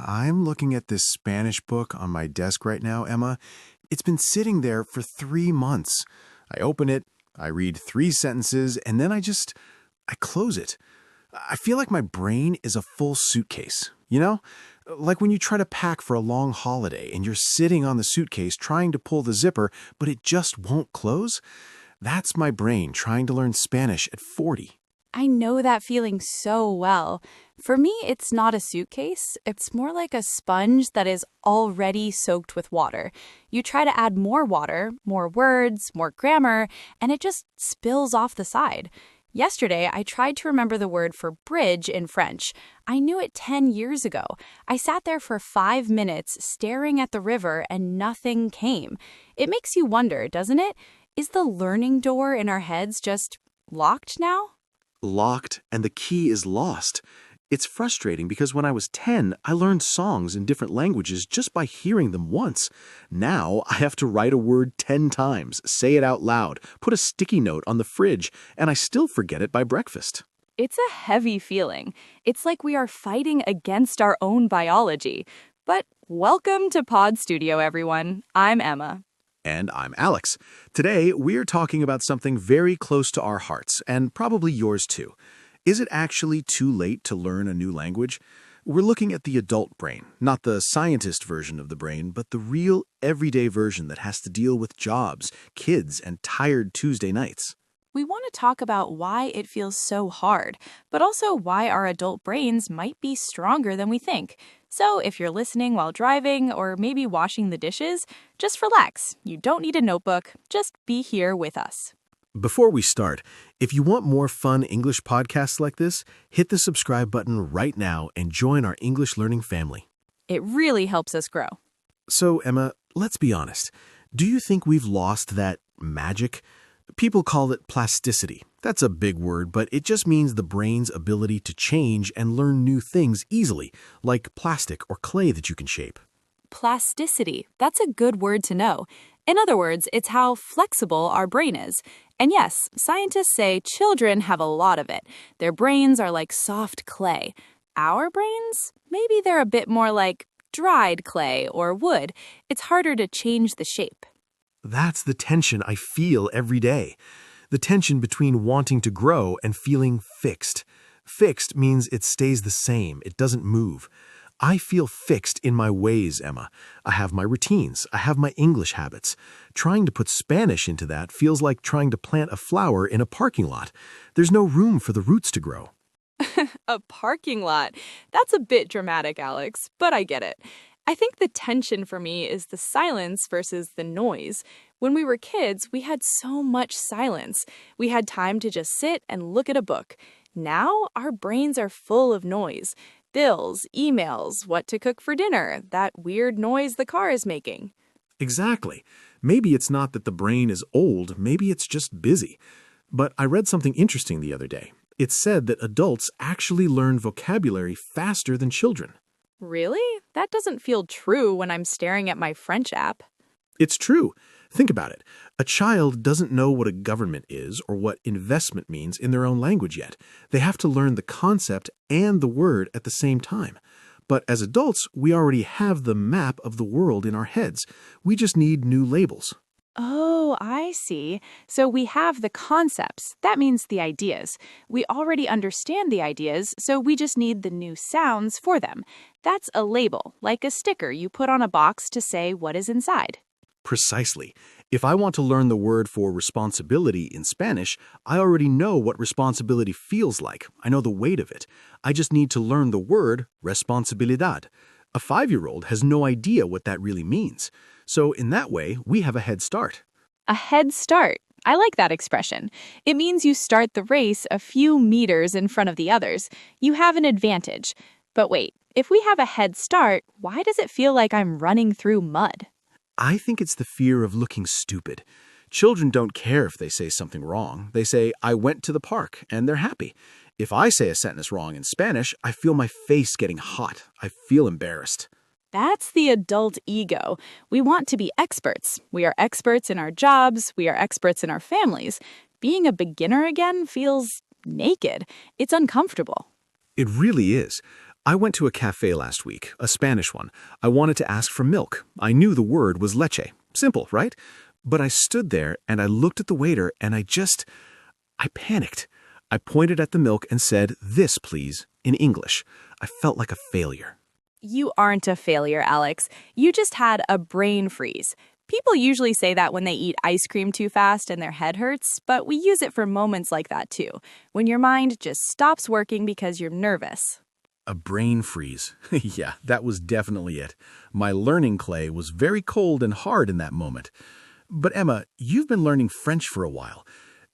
I'm looking at this Spanish book on my desk right now, Emma. It's been sitting there for 3 months. I open it, I read 3 sentences, and then I close it. I feel like my brain is a full suitcase, you know? Like when you try to pack for a long holiday and you're sitting on the suitcase trying to pull the zipper, but it just won't close. That's my brain trying to learn Spanish at 40. I know that feeling so well. For me, it's not a suitcase. It's more like a sponge that is already soaked with water. You try to add more water, more words, more grammar, and it just spills off the side. Yesterday, I tried to remember the word for bridge in French. I knew it 10 years ago. I sat there for 5 minutes staring at the river and nothing came. It makes you wonder, doesn't it? Is the learning door in our heads just locked now? Locked, and the key is lost. It's frustrating because when I was 10, I learned songs in different languages just by hearing them once. Now I have to write a word 10 times, say it out loud, put a sticky note on the fridge, and I still forget it by breakfast. It's a heavy feeling. It's like we are fighting against our own biology. But welcome to Pod Studio, everyone. I'm Emma. And I'm Alex. Today, we're talking about something very close to our hearts, and probably yours too. Is it actually too late to learn a new language? We're looking at the adult brain, not the scientist version of the brain, but the real, everyday version that has to deal with jobs, kids, and tired Tuesday nights. We want to talk about why it feels so hard, but also why our adult brains might be stronger than we think. So if you're listening while driving or maybe washing the dishes, just relax. You don't need a notebook. Just be here with us. Before we start, if you want more fun English podcasts like this, hit the subscribe button right now and join our English learning family. It really helps us grow. So, Emma, let's be honest. Do you think we've lost that magic? People call it plasticity. That's a big word, but it just means the brain's ability to change and learn new things easily, like plastic or clay that you can shape. Plasticity. That's a good word to know. In other words, it's how flexible our brain is. And yes, scientists say children have a lot of it. Their brains are like soft clay. Our brains? Maybe they're a bit more like dried clay or wood. It's harder to change the shape. That's the tension I feel every day. The tension between wanting to grow and feeling fixed. Fixed means it stays the same. It doesn't move. I feel fixed in my ways, Emma. I have my routines. I have my English habits. Trying to put Spanish into that feels like trying to plant a flower in a parking lot. There's no room for the roots to grow. A parking lot. That's a bit dramatic, Alex, but I get it. I think the tension for me is the silence versus the noise. When we were kids, we had so much silence. We had time to just sit and look at a book. Now, our brains are full of noise. Bills, emails, what to cook for dinner, that weird noise the car is making. Exactly. Maybe it's not that the brain is old, maybe it's just busy. But I read something interesting the other day. It said that adults actually learn vocabulary faster than children. Really? That doesn't feel true when I'm staring at my French app. It's true. Think about it. A child doesn't know what a government is or what investment means in their own language yet. They have to learn the concept and the word at the same time. But as adults, we already have the map of the world in our heads. We just need new labels. Oh, I see. So we have the concepts. That means the ideas. We already understand the ideas, so we just need the new sounds for them. That's a label, like a sticker you put on a box to say what is inside. Precisely. If I want to learn the word for responsibility in Spanish, I already know what responsibility feels like. I know the weight of it. I just need to learn the word responsabilidad. A 5-year-old has no idea what that really means. So in that way, we have a head start. A head start. I like that expression. It means you start the race a few meters in front of the others. You have an advantage. But wait, if we have a head start, why does it feel like I'm running through mud? I think it's the fear of looking stupid. Children don't care if they say something wrong. They say, I went to the park, and they're happy. If I say a sentence wrong in Spanish, I feel my face getting hot. I feel embarrassed. That's the adult ego. We want to be experts. We are experts in our jobs. We are experts in our families. Being a beginner again feels naked. It's uncomfortable. It really is. I went to a cafe last week, a Spanish one. I wanted to ask for milk. I knew the word was leche. Simple, right? But I stood there and I looked at the waiter and I panicked. I pointed at the milk and said, "This, please," in English. I felt like a failure. You aren't a failure, Alex. You just had a brain freeze. People usually say that when they eat ice cream too fast and their head hurts, but we use it for moments like that too, when your mind just stops working because you're nervous. A brain freeze. Yeah, that was definitely it. My learning clay was very cold and hard in that moment. But Emma, you've been learning French for a while.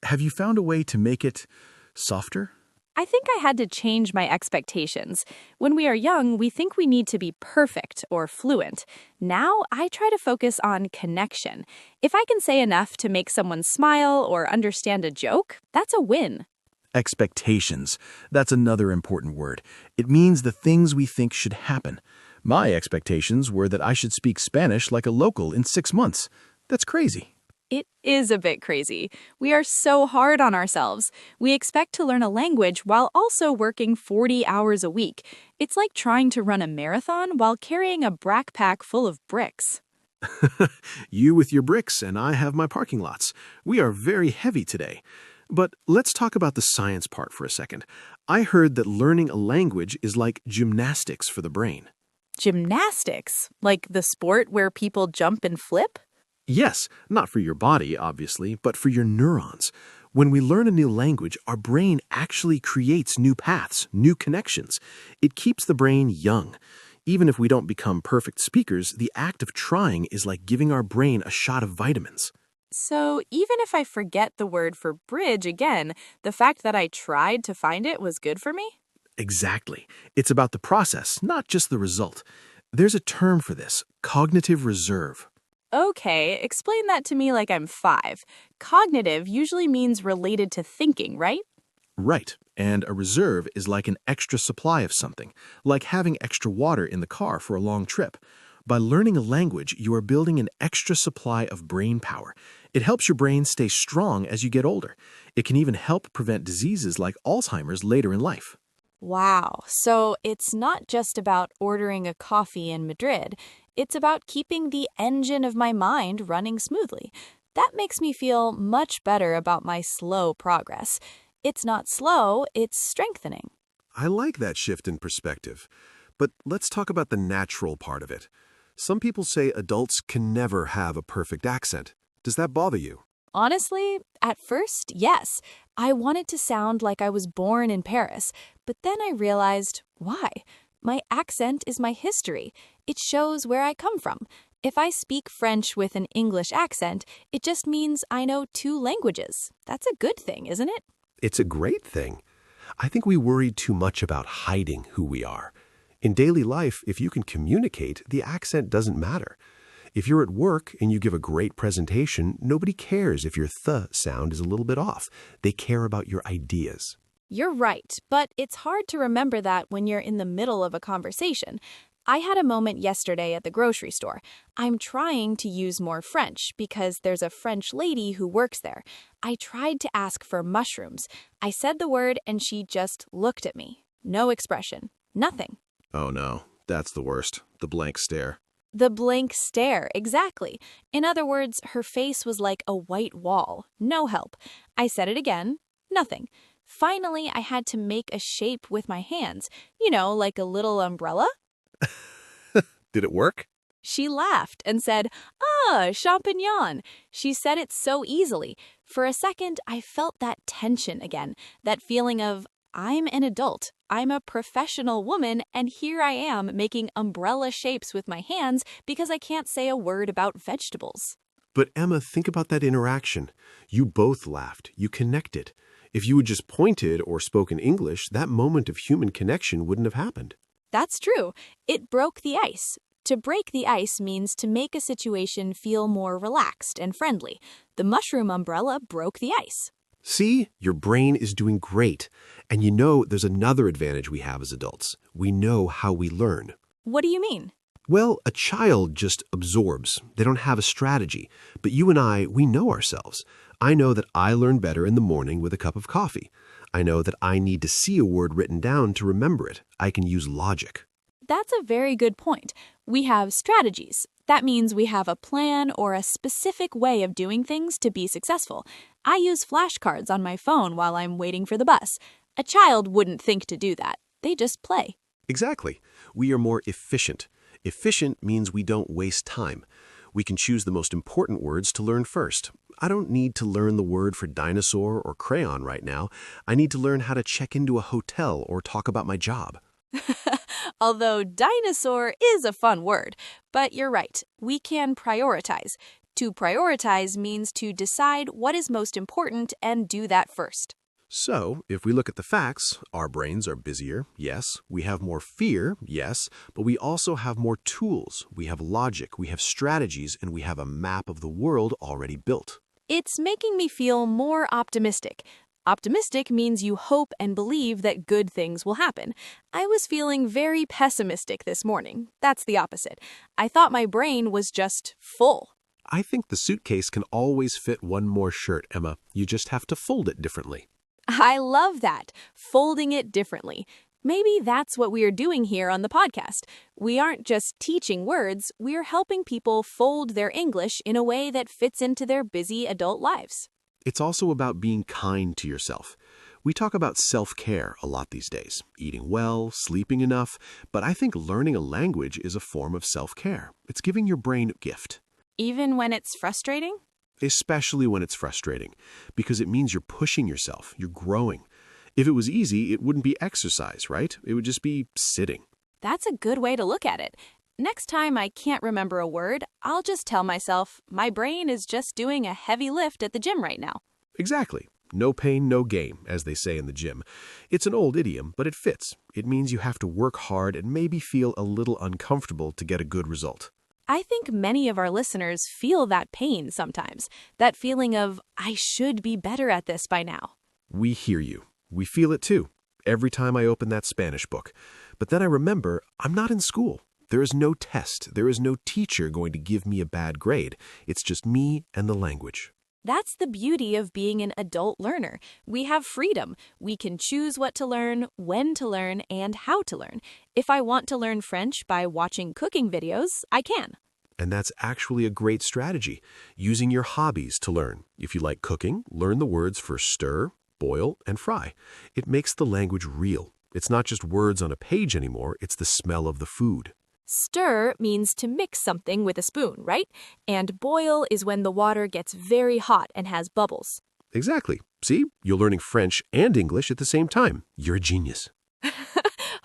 Have you found a way to make it softer? I think I had to change my expectations. When we are young, we think we need to be perfect or fluent. Now, I try to focus on connection. If I can say enough to make someone smile or understand a joke, that's a win. Expectations. That's another important word. It means the things we think should happen. My expectations were that I should speak Spanish like a local in 6 months. That's crazy. It is a bit crazy. We are so hard on ourselves. We expect to learn a language while also working 40 hours a week. It's like trying to run a marathon while carrying a backpack full of bricks. You with your bricks, and I have my parking lots. We are very heavy today. But let's talk about the science part for a second. I heard that learning a language is like gymnastics for the brain. Gymnastics? Like the sport where people jump and flip? Yes, not for your body, obviously, but for your neurons. When we learn a new language, our brain actually creates new paths, new connections. It keeps the brain young. Even if we don't become perfect speakers, the act of trying is like giving our brain a shot of vitamins. So even if I forget the word for bridge again, the fact that I tried to find it was good for me? Exactly. It's about the process, not just the result. There's a term for this, cognitive reserve. Okay, explain that to me like I'm 5. Cognitive usually means related to thinking, right? Right, and a reserve is like an extra supply of something, like having extra water in the car for a long trip. By learning a language, you are building an extra supply of brain power. It helps your brain stay strong as you get older. It can even help prevent diseases like Alzheimer's later in life. Wow, so it's not just about ordering a coffee in Madrid. It's about keeping the engine of my mind running smoothly. That makes me feel much better about my slow progress. It's not slow, it's strengthening. I like that shift in perspective. But let's talk about the natural part of it. Some people say adults can never have a perfect accent. Does that bother you? Honestly, at first, yes. I wanted to sound like I was born in Paris, but then I realized why. My accent is my history. It shows where I come from. If I speak French with an English accent, it just means I know 2 languages. That's a good thing, isn't it? It's a great thing. I think we worry too much about hiding who we are. In daily life, if you can communicate, the accent doesn't matter. If you're at work and you give a great presentation, nobody cares if your th sound is a little bit off. They care about your ideas. You're right, but it's hard to remember that when you're in the middle of a conversation. I had a moment yesterday at the grocery store. I'm trying to use more French because there's a French lady who works there. I tried to ask for mushrooms. I said the word and she just looked at me. No expression. Nothing. Oh no, that's the worst. The blank stare. The blank stare, exactly. In other words, her face was like a white wall. No help. I said it again. Nothing. Finally, I had to make a shape with my hands. You know, like a little umbrella. Did it work? She laughed and said, "Ah, champignon." She said it so easily. For a second, I felt that tension again, that feeling of, I'm an adult, I'm a professional woman, and here I am making umbrella shapes with my hands because I can't say a word about vegetables. But Emma, think about that interaction. You both laughed. You connected. If you had just pointed or spoken English, that moment of human connection wouldn't have happened. That's true. It broke the ice. To break the ice means to make a situation feel more relaxed and friendly. The mushroom umbrella broke the ice. See, your brain is doing great. And you know there's another advantage we have as adults. We know how we learn. What do you mean? Well, a child just absorbs. They don't have a strategy. But you and I, we know ourselves. I know that I learn better in the morning with a cup of coffee. I know that I need to see a word written down to remember it. I can use logic. That's a very good point. We have strategies. That means we have a plan or a specific way of doing things to be successful. I use flashcards on my phone while I'm waiting for the bus. A child wouldn't think to do that. They just play. Exactly. We are more efficient. Efficient means we don't waste time. We can choose the most important words to learn first. I don't need to learn the word for dinosaur or crayon right now. I need to learn how to check into a hotel or talk about my job. Although dinosaur is a fun word, but you're right, we can prioritize. To prioritize means to decide what is most important and do that first. So, if we look at the facts, our brains are busier, yes. We have more fear, yes. But we also have more tools. We have logic, we have strategies, and we have a map of the world already built. It's making me feel more optimistic. Optimistic means you hope and believe that good things will happen. I was feeling very pessimistic this morning. That's the opposite. I thought my brain was just full. I think the suitcase can always fit one more shirt, Emma. You just have to fold it differently. I love that, folding it differently. Maybe that's what we are doing here on the podcast. We aren't just teaching words, we're helping people fold their English in a way that fits into their busy adult lives. It's also about being kind to yourself. We talk about self-care a lot these days, eating well, sleeping enough, but I think learning a language is a form of self-care. It's giving your brain a gift. Even when it's frustrating? Especially when it's frustrating, because it means you're pushing yourself, you're growing. If it was easy, it wouldn't be exercise, right? It would just be sitting. That's a good way to look at it. Next time I can't remember a word, I'll just tell myself, my brain is just doing a heavy lift at the gym right now. Exactly. No pain, no gain, as they say in the gym. It's an old idiom, but it fits. It means you have to work hard and maybe feel a little uncomfortable to get a good result. I think many of our listeners feel that pain sometimes, that feeling of, I should be better at this by now. We hear you. We feel it too, every time I open that Spanish book. But then I remember, I'm not in school. There is no test. There is no teacher going to give me a bad grade. It's just me and the language. That's the beauty of being an adult learner. We have freedom. We can choose what to learn, when to learn, and how to learn. If I want to learn French by watching cooking videos, I can. And that's actually a great strategy, using your hobbies to learn. If you like cooking, learn the words for stir, boil, and fry. It makes the language real. It's not just words on a page anymore, it's the smell of the food. Stir means to mix something with a spoon, right? And boil is when the water gets very hot and has bubbles. Exactly. See, you're learning French and English at the same time. You're a genius.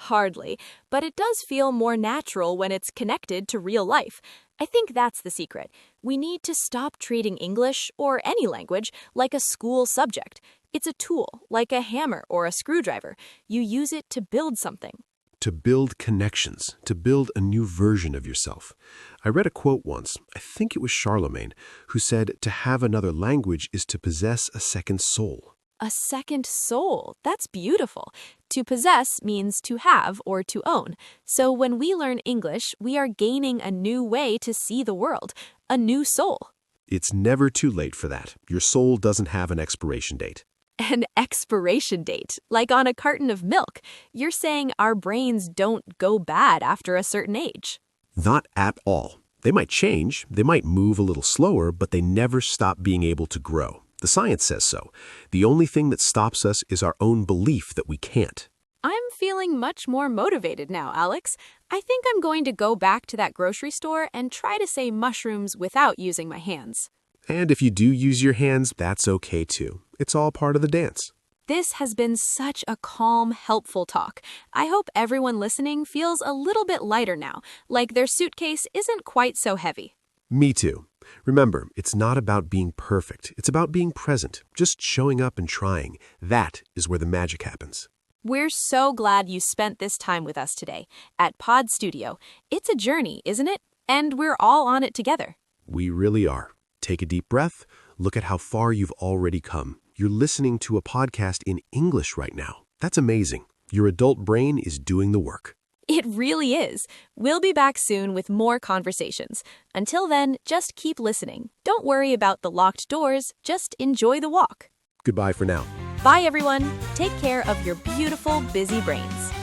Hardly, but it does feel more natural when it's connected to real life. I think that's the secret. We need to stop treating English, or any language, like a school subject. It's a tool, like a hammer or a screwdriver. You use it to build something. To build connections, to build a new version of yourself. I read a quote once, I think it was Charlemagne, who said to have another language is to possess a second soul. A second soul. That's beautiful. To possess means to have or to own. So when we learn English, we are gaining a new way to see the world, a new soul. It's never too late for that. Your soul doesn't have an expiration date. An expiration date, like on a carton of milk. You're saying our brains don't go bad after a certain age. Not at all. They might change, they might move a little slower, but they never stop being able to grow. The science says so. The only thing that stops us is our own belief that we can't. I'm feeling much more motivated now, Alex. I think I'm going to go back to that grocery store and try to say mushrooms without using my hands. And if you do use your hands, that's okay too. It's all part of the dance. This has been such a calm, helpful talk. I hope everyone listening feels a little bit lighter now, like their suitcase isn't quite so heavy. Me too. Remember, it's not about being perfect. It's about being present, just showing up and trying. That is where the magic happens. We're so glad you spent this time with us today at Pod Studio. It's a journey, isn't it? And we're all on it together. We really are. Take a deep breath. Look at how far you've already come. You're listening to a podcast in English right now. That's amazing. Your adult brain is doing the work. It really is. We'll be back soon with more conversations. Until then, just keep listening. Don't worry about the locked doors. Just enjoy the walk. Goodbye for now. Bye, everyone. Take care of your beautiful, busy brains.